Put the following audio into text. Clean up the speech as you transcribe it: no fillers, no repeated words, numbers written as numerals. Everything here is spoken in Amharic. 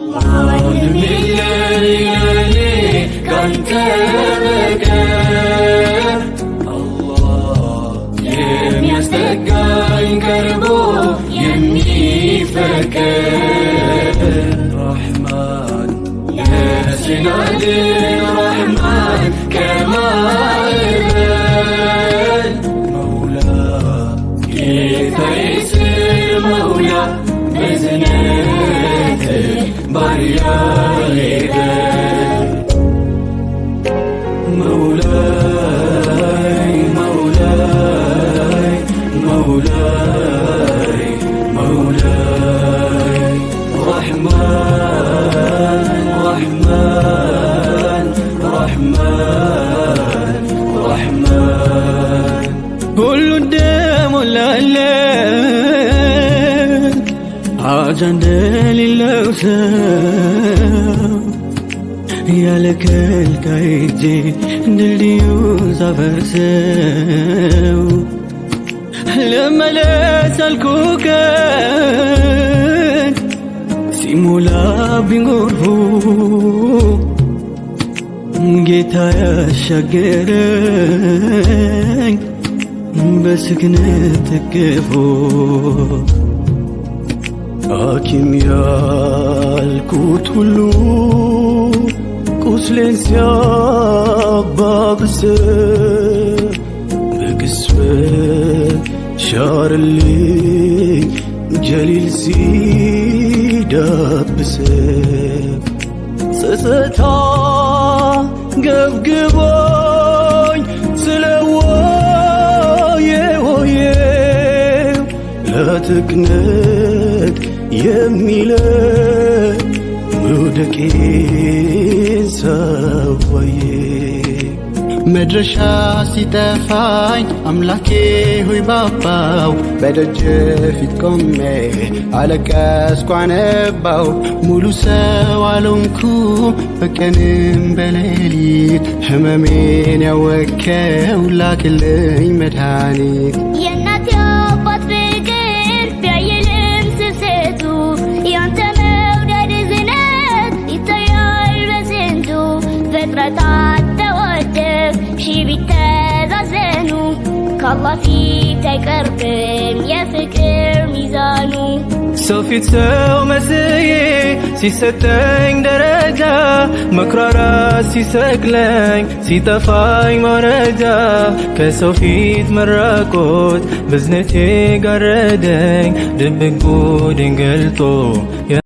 ማንም የለኝ ካንተ በቀር አላህ የሚያስጠጋኝ ቀርቦ የሚፈቅር ረሕማን ነፍሴን አድን ረሕማን ከማዕበል መውላ ጌታዬ ስል መውላ በዝነትህ ባሪያዬ ገር مولاي مولاي مولاي مولاي رحمن رحمن رحمن رحمن كل الدم والعلم عجند لله ያለከል ካይጄ ድልድዩ ሳፈርሰው ልመለስ አልኩከን ሲሞላብኝ ጎርፉ ጌታ ያሻገረኝ በስክነት እቅፎ ሐኪም ያልኩት ሁሉ ቁስሌን ሲያባብሰው በቅጽበት ሻረልኝ ጀሊል ሲዳብሰው ጸጸታ ገብግቦኝ ስለወየወየው ለትክነት የሚለኝ መውደቄን ሰዋዬ መድረሻ ሲጠፋኝ አምላኬ ሆይ ባባው በደጅ ፊት ቆሜ አለቀስኩ አነባው ሙሉ ሰው አልሆንኩ በቀንም በሌሊት ህመሜን ያወከው ላክልኝ መድኃኒት የእናቴ አባት ፍቅር ቢያየልም ስስቱ ያንተ መውደድ ዝነት ይታያል በስንቱ ፍጥረታት ተወደው ሺህ ቢተዛዘኑ ከአላህ ፊት አይቀርብም የፍቅር ሚዛኑ ሰው ፊት ሰው መስዬ ሲሰጠኝ ደረጃ መኩራራት ሲሰቅለኝ ሲጠፋኝ መረጃ ከሰው ፊት መራቆት በዝነቴ ጋረደኝ ድብቅ ጉዴን ገልጦ